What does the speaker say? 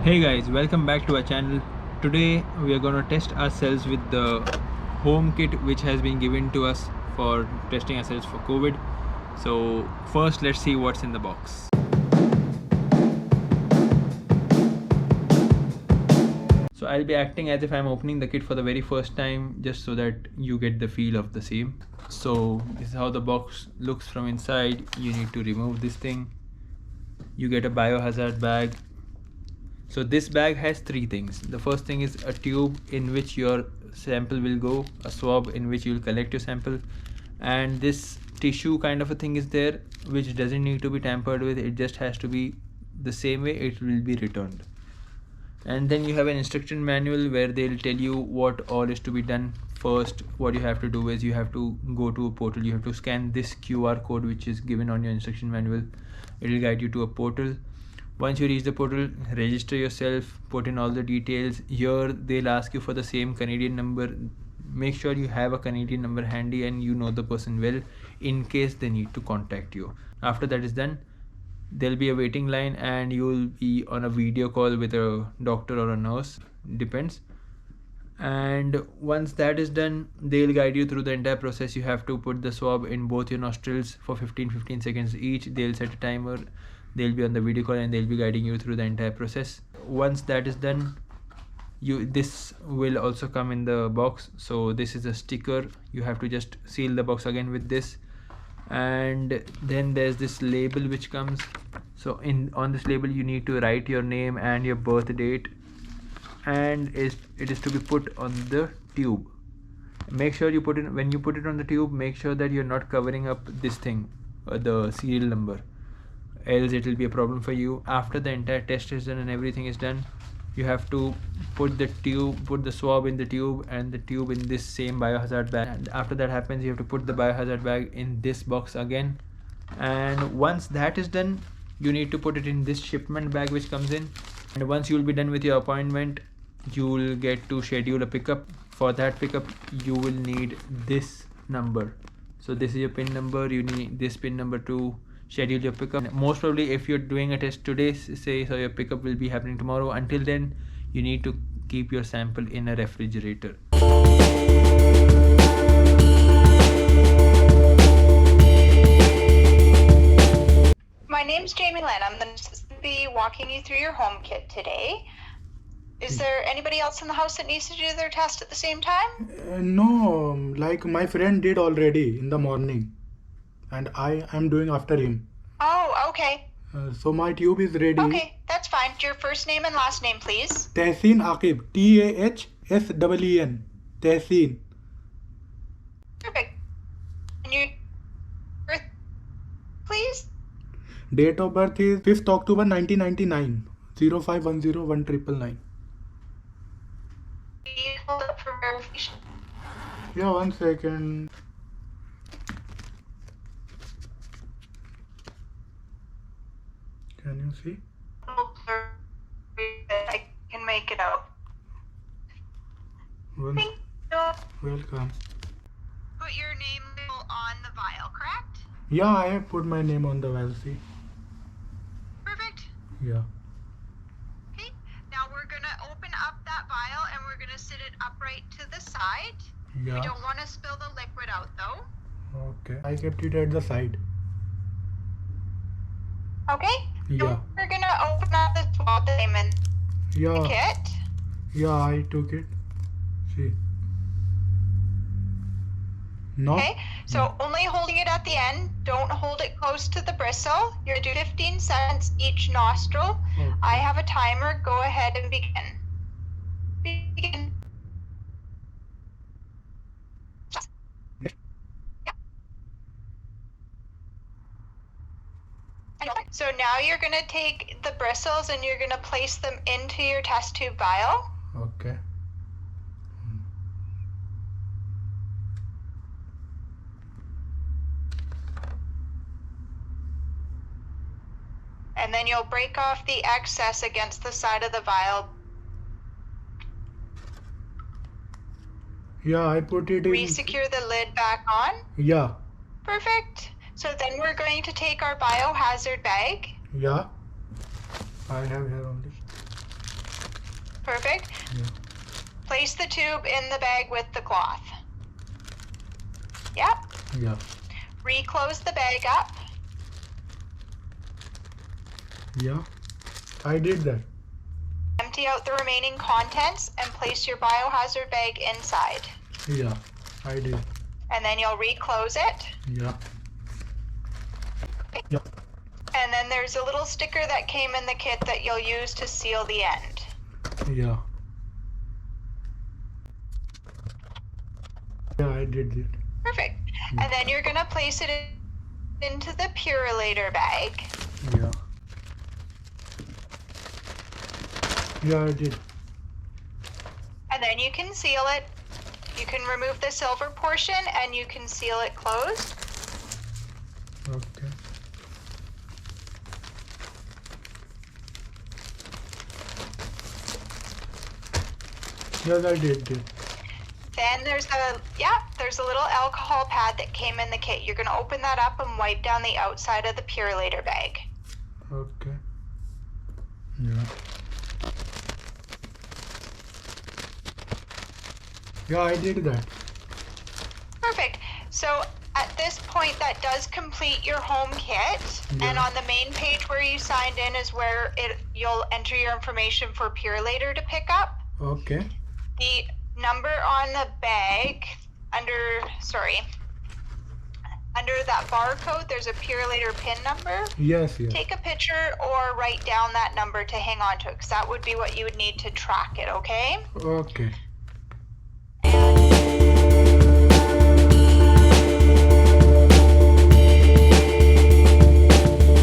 Hey guys, welcome back to our channel. Today we are going to test ourselves with the home kit which has been given to us for testing ourselves for COVID. So first let's see what's in the box. So I'll be acting as if I'm opening the kit for the very first time, just so that you get the feel of the same. So this is how the box looks from inside. You need to remove this thing. You get a biohazard bag. So this bag has three things. The first thing is a tube in which your sample will go, a swab in which you will collect your sample, and this tissue kind of a thing is there, which doesn't need to be tampered with. It just has to be the same way it will be returned. And then you have an instruction manual where they'll tell you what all is to be done. First, what you have to do is you have to go to a portal. You have to scan this QR code which is given on your instruction manual. It will guide you to a portal. Once you reach the portal, register yourself, put in all the details. Here they'll ask you for the same Canadian number. Make sure you have a Canadian number handy and you know the person well in case they need to contact you. After that is done, there'll be a waiting line and you'll be on a video call with a doctor or a nurse, depends. And once that is done, they'll guide you through the entire process. You have to put the swab in both your nostrils for 15 seconds each. They'll set a timer. They'll be on the video call and they'll be guiding you through the entire process. Once that is done, this will also come in the box. So this is a sticker. You have to just seal the box again with this, and then there's this label which comes. So on this label you need to write your name and your birth date, and it is to be put on the tube. Make sure you put it, when you put it on the tube, make sure that you're not covering up this thing, the serial number, else it will be a problem for you. After the entire test is done and everything is done, you have to put the swab in the tube and the tube in this same biohazard bag. And after that happens, you have to put the biohazard bag in this box again. And once that is done, you need to put it in this shipment bag which comes in. And once you will be done with your appointment, you will get to schedule a pickup. For that pickup, you will need this number. So this is your PIN number. You need this PIN number to schedule your pickup. Most probably if you're doing a test today, say, so your pickup will be happening tomorrow. Until then, you need to keep your sample in a refrigerator. My name's Jamie Lynn. I'm going to be walking you through your home kit today. Is there anybody else in the house that needs to do their test at the same time? No, like my friend did already in the morning, and I am doing after him. Oh, okay. So my tube is ready. Okay, that's fine. Your first name and last name, please. Tehseen Aqib. Tahseen. Tehseen. Perfect. And your birth, please? Date of birth is 5th October 1999. 05101999. Hold up for verification. Yeah, 1 second. Can you see? I can make it out. Thank you. Welcome. Put your name on the vial, correct? Yeah, I have put my name on the vial. See? Perfect. Yeah. Okay, now we're going to open up that vial and we're going to sit it upright to the side. Yeah. We don't want to spill the liquid out though. Okay. I kept it at the side. Okay? Yeah. So we're going to open up the swab diamond Yeah. kit. Yeah, I took it. See. No? Okay, so only holding it at the end. Don't hold it close to the bristle. You're going to do 15 seconds each nostril. Okay. I have a timer. Go ahead and begin. Begin. So now you're going to take the bristles and you're going to place them into your test tube vial. Okay. And then you'll break off the excess against the side of the vial. Yeah, I put it in. Resecure the lid back on. Yeah. Perfect. So then we're going to take our biohazard bag. Yeah. I have here only. Perfect. Yeah. Place the tube in the bag with the cloth. Yep. Yeah. Reclose the bag up. Yeah. I did that. Empty out the remaining contents and place your biohazard bag inside. Yeah. I did. And then you'll reclose it. Yeah. Yeah. And then there's a little sticker that came in the kit that you'll use to seal the end. Yeah. Yeah, I did it. Perfect. And then you're gonna place it into the Purolator bag. Yeah. Yeah, I did. And then you can seal it. You can remove the silver portion and you can seal it closed. Okay. Yes, I did. Then there's a little alcohol pad that came in the kit. You're gonna open that up and wipe down the outside of the Purolator bag. Okay. Yeah. Yeah, I did that. Perfect. So at this point, that does complete your home kit. Yeah. And on the main page where you signed in is where you'll enter your information for Purolator to pick up. Okay. The number on the bag under that barcode, there's a Purolator PIN number. Yes, yes. Take a picture or write down that number to hang on to it, because that would be what you would need to track it, okay? Okay.